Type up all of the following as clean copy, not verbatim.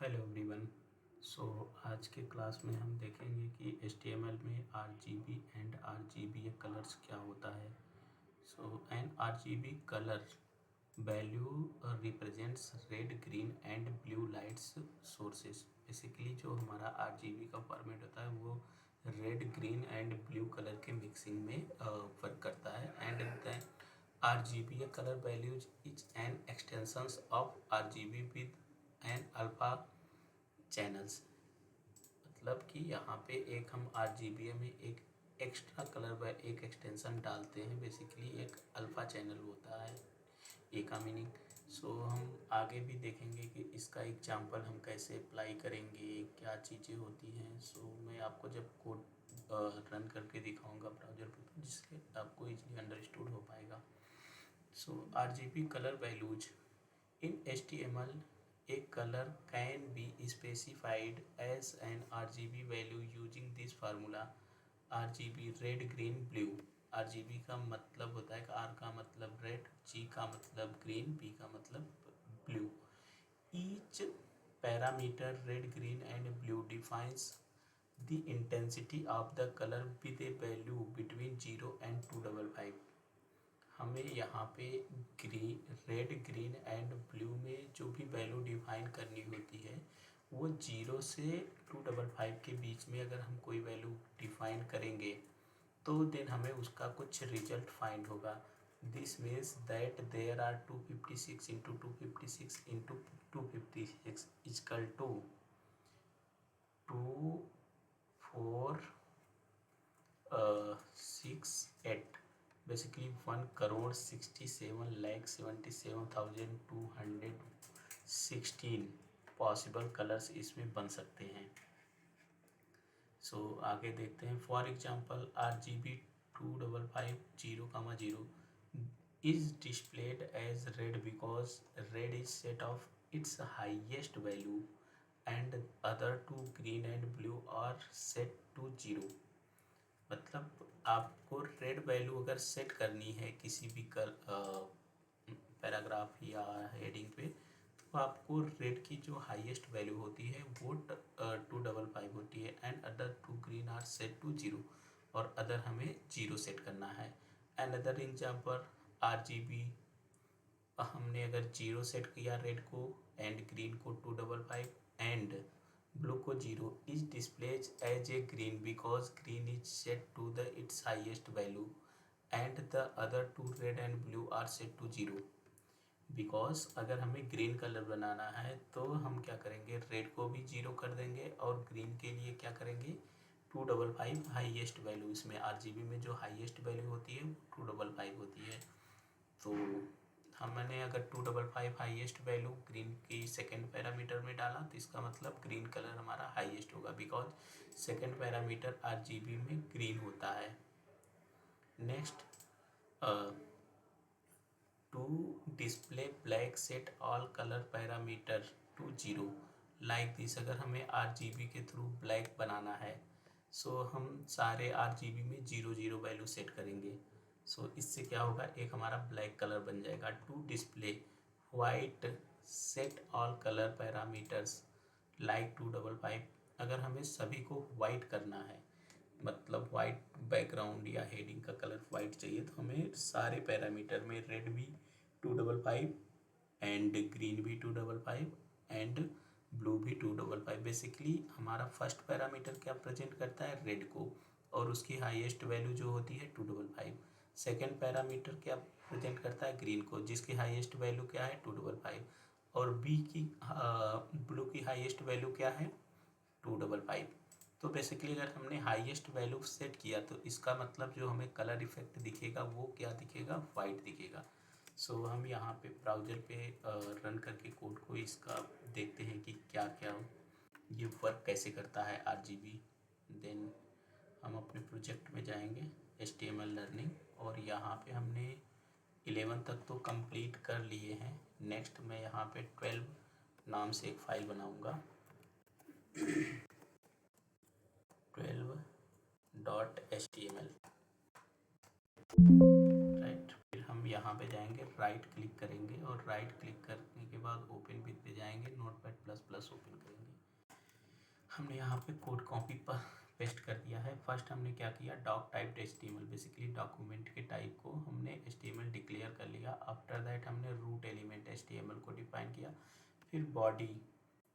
Hello everyone. सो आज के class में हम देखेंगे कि HTML में RGB एंड RGBA कलर्स क्या होता है। So an RGB colour value represents red, green and blue lights sources. Basically जो हमारा RGB का फॉर्मेट होता है वो red, green and blue colour के मिक्सिंग में वर्क करता है। And then RGBA colour values is an extensions of RGB with an alpha channels. मतलब कि यहाँ पे एक हम RGBA में एक एक्स्ट्रा कलर व एक एक्सटेंशन डालते हैं। बेसिकली एक अल्फ़ा चैनल होता है, ए का मीनिंग। सो हम आगे भी देखेंगे कि इसका एग्जांपल हम कैसे अप्लाई करेंगे, क्या चीज़ें होती हैं। सो मैं आपको जब कोड रन करके दिखाऊंगा ब्राउज़र पे, तो जिससे आपको इजीली अंडरस्टूड हो पाएगा। सो RGB colour values in HTML, a color can be specified as an RGB value using this formula RGB red, green, blue। RGB का मतलब होता है, R का मतलब रेड, G का मतलब ग्रीन, B का मतलब blue. Each parameter red, green and blue defines the intensity of the color with a value between 0 and 255। हमें यहाँ पे रेड, ग्रीन एंड ब्लू में जो भी वैल्यू डिफाइन करनी होती है वो 0 से 255 के बीच में अगर हम कोई वैल्यू डिफाइन करेंगे तो देन हमें उसका कुछ रिजल्ट फाइंड होगा। This means that there are 256 into 256 into 256 equal to 2468। Basically 1,67,77,216 possible colours इसमें बन सकते हैं। सो आगे देखते हैं। For example RGB 2550, is displayed as red because red is set of its highest value and other two green and blue are set to 0। मतलब आपको red value अगर सेट करनी है किसी भी पैराग्राफ या हेडिंग पे, तो आपको रेड की जो हाईएस्ट वैल्यू होती है वो 255 होती है and other two green are set to 0 और अदर हमें 0 सेट करना है। एंड अदर एग्जाम्पल RGB हमने अगर 0 सेट किया रेड को एंड ग्रीन को 255 एंड ब्लू को 0, is displays as a green because green is set to the its highest value and the other two red and blue are set to 0। Because अगर हमें green colour बनाना है तो हम क्या करेंगे, red को भी 0 कर देंगे और ग्रीन के लिए क्या करेंगे 255 हाईएस्ट वैल्यू। इसमें RGB में जो हाईएस्ट वैल्यू होती है वो 255 होती है। तो हमने अगर 255 हाईएस्ट वैल्यू ग्रीन की सेकेंड पैरामीटर में डाला तो इसका मतलब ग्रीन कलर हमारा हाईएस्ट होगा बिकॉज सेकेंड पैरामीटर RGB में ग्रीन होता है। Next, to display black set all colour parameter to 0 like this. अगर हमें RGB के थ्रू ब्लैक बनाना है सो हम सारे RGB में 0 वैल्यू सेट करेंगे। सो इससे क्या होगा, एक हमारा ब्लैक कलर बन जाएगा। To display white set all colour parameters like 255। अगर हमें सभी को वाइट करना है, मतलब वाइट बैकग्राउंड या हेडिंग का कलर वाइट चाहिए, तो हमें सारे पैरामीटर में रेड भी 255 एंड ग्रीन भी 255 एंड ब्लू भी 255। बेसिकली हमारा फर्स्ट पैरामीटर क्या प्रेजेंट करता है, रेड को, और उसकी हाईएस्ट वैल्यू जो होती है 255। सेकेंड पैरामीटर क्या प्रेजेंट करता है, ग्रीन को, जिसकी हाईएस्ट वैल्यू क्या है 255, और बी की ब्लू की हाईएस्ट वैल्यू क्या है 255। तो बेसिकली अगर हमने हाईएस्ट वैल्यू सेट किया तो इसका मतलब जो हमें कलर इफेक्ट दिखेगा वो क्या दिखेगा, वाइट दिखेगा। सो हम यहाँ पे ब्राउज़र पे रन करके कोड को इसका देखते हैं कि क्या क्या ये वर्क कैसे करता है RGB। देन हम अपने प्रोजेक्ट में जाएंगे HTML लर्निंग, और यहाँ पे हमने 11 तक तो कंप्लीट कर लिए हैं। नेक्स्ट मैं यहाँ पे 12 नाम से एक फ़ाइल बनाऊँगा 12.html, राइट। फिर हम यहाँ पे जाएंगे, राइट क्लिक करेंगे और राइट क्लिक करने के बाद ओपन विद पे जाएंगे, नोटपैड प्लस प्लस ओपन करेंगे। हमने यहाँ पे कोड कॉपी पर पेस्ट कर दिया है। फर्स्ट हमने क्या किया, doc type HTML, basically document के टाइप को हमने HTML डिक्लेयर कर लिया। आफ्टर दैट हमने रूट एलिमेंट HTML को डिफाइन किया। फिर बॉडी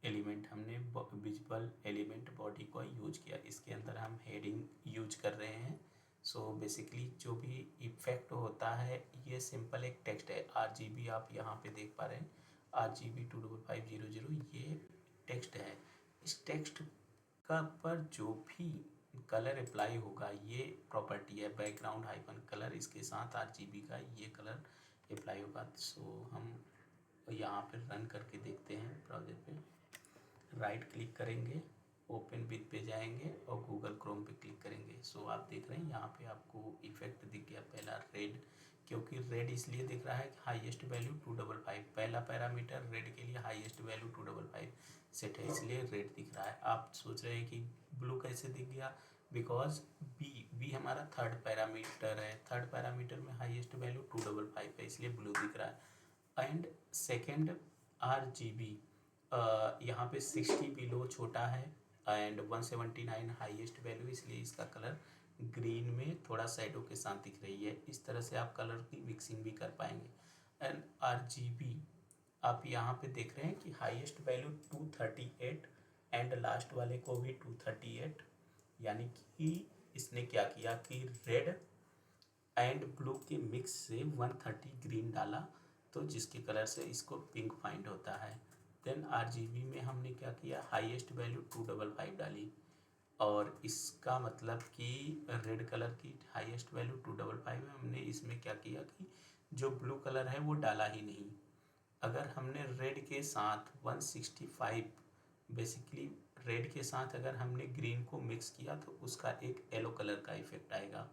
एलिमेंट हमने विजुअल एलिमेंट बॉडी को यूज किया। इसके अंदर हम हेडिंग यूज कर रहे हैं। सो बेसिकली जो भी इफेक्ट होता है ये सिंपल एक टेक्स्ट है। RGB आप यहाँ पे देख पा रहे हैं, RGB 25500 ये टेक्स्ट है। इस टेक्स्ट का पर जो भी कलर अप्लाई होगा ये प्रॉपर्टी है बैकग्राउंड हाइफन कलर, इसके साथ RGB का ये कलर अप्लाई होगा। सो हम यहाँ पे रन करके देखते हैं। ब्राउज़र पे राइट क्लिक करेंगे, ओपन विद पे जाएंगे और गूगल क्रोम पे क्लिक करेंगे। सो आप देख रहे हैं यहाँ पे आपको इफेक्ट दिख गया पहला रेड, क्योंकि रेड इसलिए दिख रहा है कि हाईएस्ट वैल्यू 255, पहला पैरामीटर रेड के लिए हाईएस्ट वैल्यू 255 सेट है, इसलिए रेड दिख रहा है। आप सोच रहे हैं कि ब्लू कैसे दिख गया, बिकॉज बी हमारा थर्ड पैरामीटर है, थर्ड पैरामीटर में हाईएस्ट वैल्यू 255 है, इसलिए ब्लू दिख रहा है। एंड सेकेंड RGB यहाँ पे 60 बिलो छोटा है एंड 179 हाईएस्ट वैल्यू, इसलिए इसका कलर ग्रीन में थोड़ा शैडो के साथ दिख रही है। इस तरह से आप कलर की मिक्सिंग भी कर पाएंगे। एंड RGB आप यहाँ पे देख रहे हैं कि हाईएस्ट वैल्यू 238 एंड लास्ट वाले को भी 238, यानी कि इसने क्या किया कि रेड एंड ब्लू के मिक्स से 130 ग्रीन डाला, तो जिसके कलर से इसको पिंक फाइंड होता है। देन RGB में हमने क्या किया, हाईएस्ट वैल्यू 255 डाली, और इसका मतलब कि रेड कलर की हाईएस्ट वैल्यू 255 है। हमने इसमें क्या किया कि जो ब्लू कलर है वो डाला ही नहीं। अगर हमने रेड के साथ 165, बेसिकली रेड के साथ अगर हमने ग्रीन को मिक्स किया तो उसका एक येलो कलर का इफेक्ट आएगा।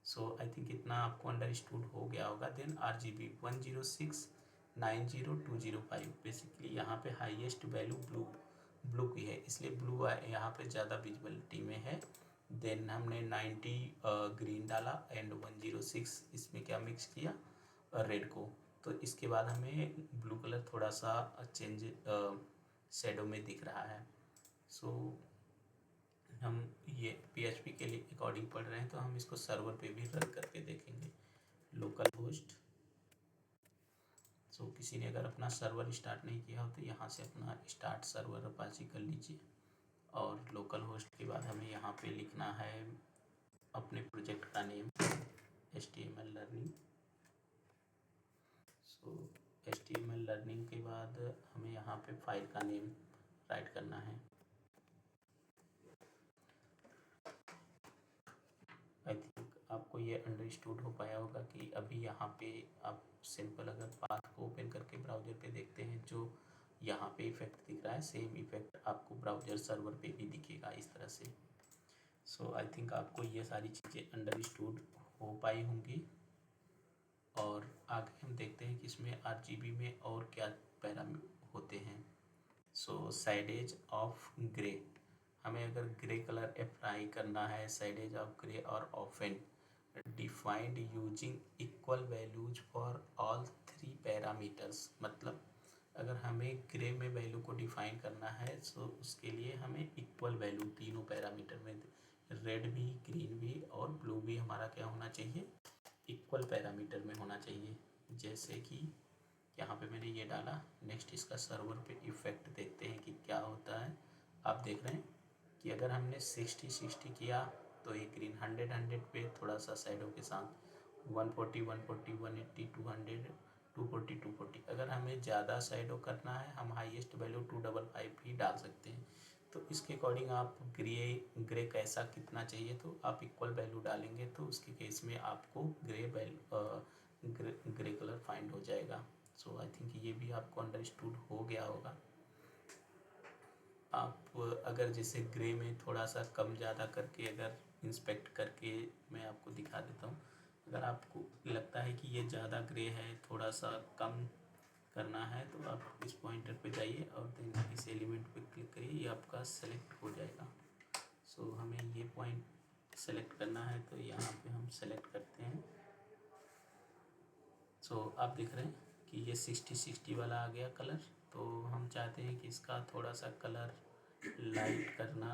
सो आई थिंक इतना आपको अंडरस्टूड हो गया होगा। देन RGB 10690,205, बेसिकली यहाँ पे हाईएस्ट वैल्यू ब्लू की है, इसलिए ब्लू यहाँ पे ज़्यादा विजिबिलिटी में है। देन हमने 90 ग्रीन डाला एंड 106 इसमें क्या मिक्स किया, रेड को, तो इसके बाद हमें ब्लू कलर थोड़ा सा चेंज शेडो में दिख रहा है। सो हम ये PHP के लिए अकॉर्डिंग पढ़ रहे हैं, तो हम इसको सर्वर पे भी रन करके देखेंगे। लोकल होस्ट, सो किसी ने अगर अपना सर्वर स्टार्ट नहीं किया हो तो यहाँ से अपना स्टार्ट सर्वर अपाची कर लीजिए। और लोकल होस्ट के बाद हमें यहाँ पे लिखना है अपने प्रोजेक्ट का नेम HTML लर्निंग। सो HTML लर्निंग के बाद हमें यहाँ पे फाइल का नेम राइट करना है। आई थिंक आपको ये अंडरस्टूड हो पाया होगा कि अभी यहाँ पे आप सिंपल अगर पाथ को ओपन करके ब्राउज़र पे देखते हैं, जो यहाँ पे इफेक्ट दिख रहा है सेम इफेक्ट आपको ब्राउज़र सर्वर पे भी दिखेगा इस तरह से। सो आई थिंक आपको ये सारी चीज़ें अंडरस्टूड हो पाई होंगी। और आगे हम देखते हैं कि इसमें RGB में और क्या पैरामीटर होते हैं। सो शेडेज ऑफ ग्रे, हमें अगर ग्रे कलर अप्लाई करना है, शेडेज ऑफ ग्रे और often defined using equal values for all 3 parameters, मतलब अगर हमें ग्रे में वैल्यू को डिफाइन करना है तो उसके लिए हमें इक्वल वैल्यू तीनों पैरामीटर में, रेड भी, ग्रीन भी और ब्लू भी हमारा क्या होना चाहिए, इक्वल पैरामीटर में होना चाहिए। जैसे कि यहाँ पे मैंने ये डाला। नेक्स्ट इसका सर्वर पे इफेक्ट देखते हैं कि क्या होता है। आप देख रहे हैं कि अगर हमने 60-60 किया तो ये ग्रीन, 100-100 पे थोड़ा सा शैडो के साथ, 140-140, 180, 200, 240-240। अगर हमें ज़्यादा शैडो करना है हम हाईएस्ट वैल्यू 255 भी डाल सकते हैं। तो इसके अकॉर्डिंग आप ग्रे कैसा कितना चाहिए तो आप इक्वल वैल्यू डालेंगे, तो उसके केस में आपको ग्रे कलर फाइंड हो जाएगा। सो आई थिंक ये भी आपको अंडरस्टूड हो गया होगा। आप अगर जैसे ग्रे में थोड़ा सा कम ज़्यादा करके अगर इंस्पेक्ट करके मैं आपको दिखा देता हूँ। अगर आपको लगता है कि ये ज़्यादा ग्रे है, थोड़ा सा कम करना है, तो आप इस पॉइंटर पे जाइए और देन इस एलिमेंट पे क्लिक करिए, ये आपका सेलेक्ट हो जाएगा। सो हमें ये पॉइंट सेलेक्ट करना है, तो यहाँ पे हम सेलेक्ट करते हैं। सो आप देख रहे हैं कि ये 60-60 वाला आ गया कलर, तो हम चाहते हैं कि इसका थोड़ा सा कलर लाइट करना।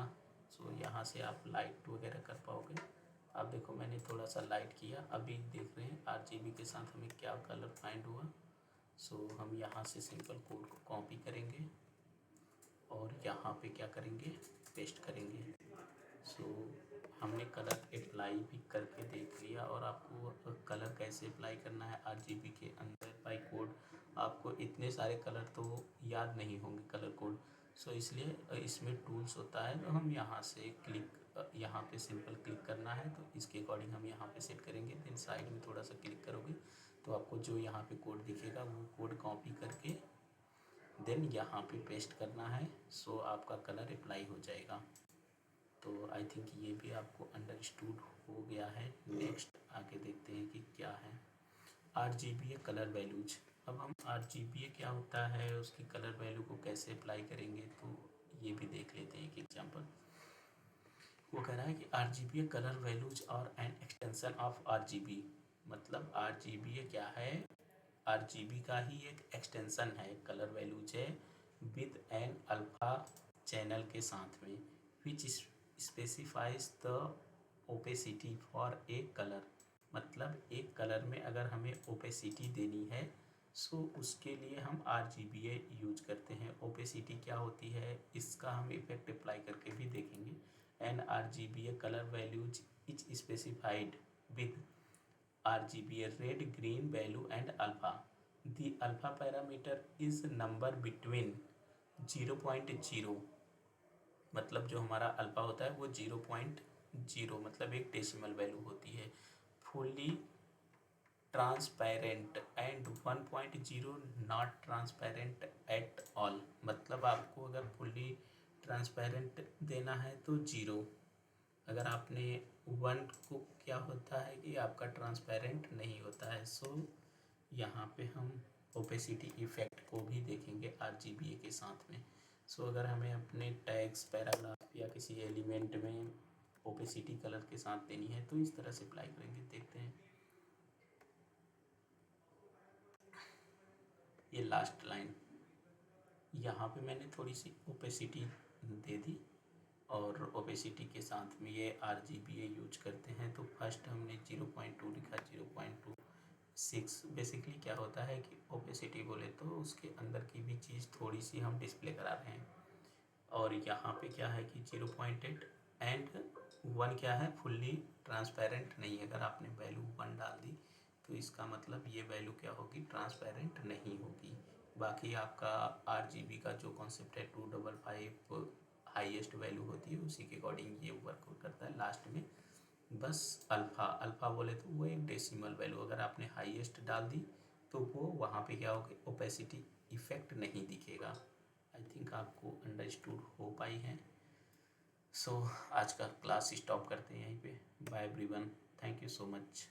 सो यहाँ से आप लाइट वगैरह कर पाओगे। अब देखो मैंने थोड़ा सा लाइट किया, अभी देख रहे हैं RGB के साथ हमें क्या कलर फाइंड हुआ। सो हम यहाँ से सिंपल कोड को कॉपी करेंगे और यहाँ पे क्या करेंगे, पेस्ट करेंगे। सो हमने कलर अप्लाई भी करके देख लिया, और आपको कलर कैसे अप्लाई करना है RGB के अंदर बाय कोड, आपको इतने सारे कलर तो याद नहीं होंगे कलर कोड। सो इसलिए इसमें टूल्स होता है, तो हम यहाँ से क्लिक, यहाँ पे सिंपल क्लिक करना है, तो इसके अकॉर्डिंग हम यहाँ पे सेट करेंगे। देन साइड में थोड़ा सा क्लिक करोगे तो आपको जो यहाँ पे कोड दिखेगा वो कोड कॉपी करके देन यहाँ पे पेस्ट करना है। सो आपका कलर अप्लाई हो जाएगा। तो आई थिंक ये भी आपको अंडरस्टूड हो गया है। नेक्स्ट आगे देखते हैं कि क्या है RGBA कलर वैल्यूज। अब हम RGBA क्या होता है, उसकी कलर वैल्यू को कैसे अप्लाई करेंगे, तो ये भी देख लेते हैं एक एग्जांपल। वो कह रहा है कि RGBA कलर वैल्यूज और एन एक्सटेंशन ऑफ RGB। मतलब RGBA क्या है, RGB का ही एक एक्सटेंशन है, कलर वैल्यूज है विद एन अल्फा चैनल के साथ में, which specifies the opacity for a colour. मतलब एक कलर में अगर हमें ओपेसिटी देनी है, सो उसके लिए हम RGBA यूज करते हैं। ओपेसिटी क्या होती है, इसका हम इफेक्ट अप्लाई करके भी देखेंगे। An RGBA colour values is specified with RGBA red, green value and alpha. The alpha parameter is number between 0.0, मतलब जो हमारा अल्फा होता है वो 0.0 मतलब एक डेसिमल वैल्यू होती है। Fully transparent and 1.0 not transparent at all. मतलब आपको अगर फुल्ली ट्रांसपेरेंट देना है तो 0, अगर आपने 1 को क्या होता है कि आपका ट्रांसपेरेंट नहीं होता है। सो यहाँ पे हम ओपेसिटी इफेक्ट को भी देखेंगे RGBA के साथ में। सो अगर हमें अपने टैग्स, पैराग्राफ या किसी एलिमेंट में ओपेसिटी कलर के साथ देनी है तो इस तरह से अप्लाई करेंगे। देखते हैं ये लास्ट लाइन, यहाँ पे मैंने थोड़ी सी ओपेसिटी दे दी, और ओपेसिटी के साथ में ये RGBA यूज करते हैं। तो फर्स्ट हमने 0.2 लिखा, 0.26। बेसिकली क्या होता है कि ओपेसिटी बोले तो उसके अंदर की भी चीज़ थोड़ी सी हम डिस्प्ले करा रहे हैं। और यहाँ पे क्या है कि 0.8 एंड 1 क्या है, फुल्ली ट्रांसपेरेंट नहीं है। अगर आपने वैल्यू 1 डाल दी तो इसका मतलब ये वैल्यू क्या होगी, ट्रांसपेरेंट नहीं होगी। बाकी आपका RGB का जो कॉन्सेप्ट है 255 हाईएस्ट वैल्यू होती है, उसी के अकॉर्डिंग ये वर्क करता है। लास्ट में बस अल्फ़ा बोले तो वो एक डेसिमल वैल्यू, अगर आपने हाईएस्ट डाल दी तो वो वहाँ पे क्या होगा, ओपेसिटी इफेक्ट नहीं दिखेगा। आई थिंक आपको अंडरस्टूड हो पाई है। सो आज का क्लास स्टॉप करते हैं यहीं पे। Bye everyone, thank you so much.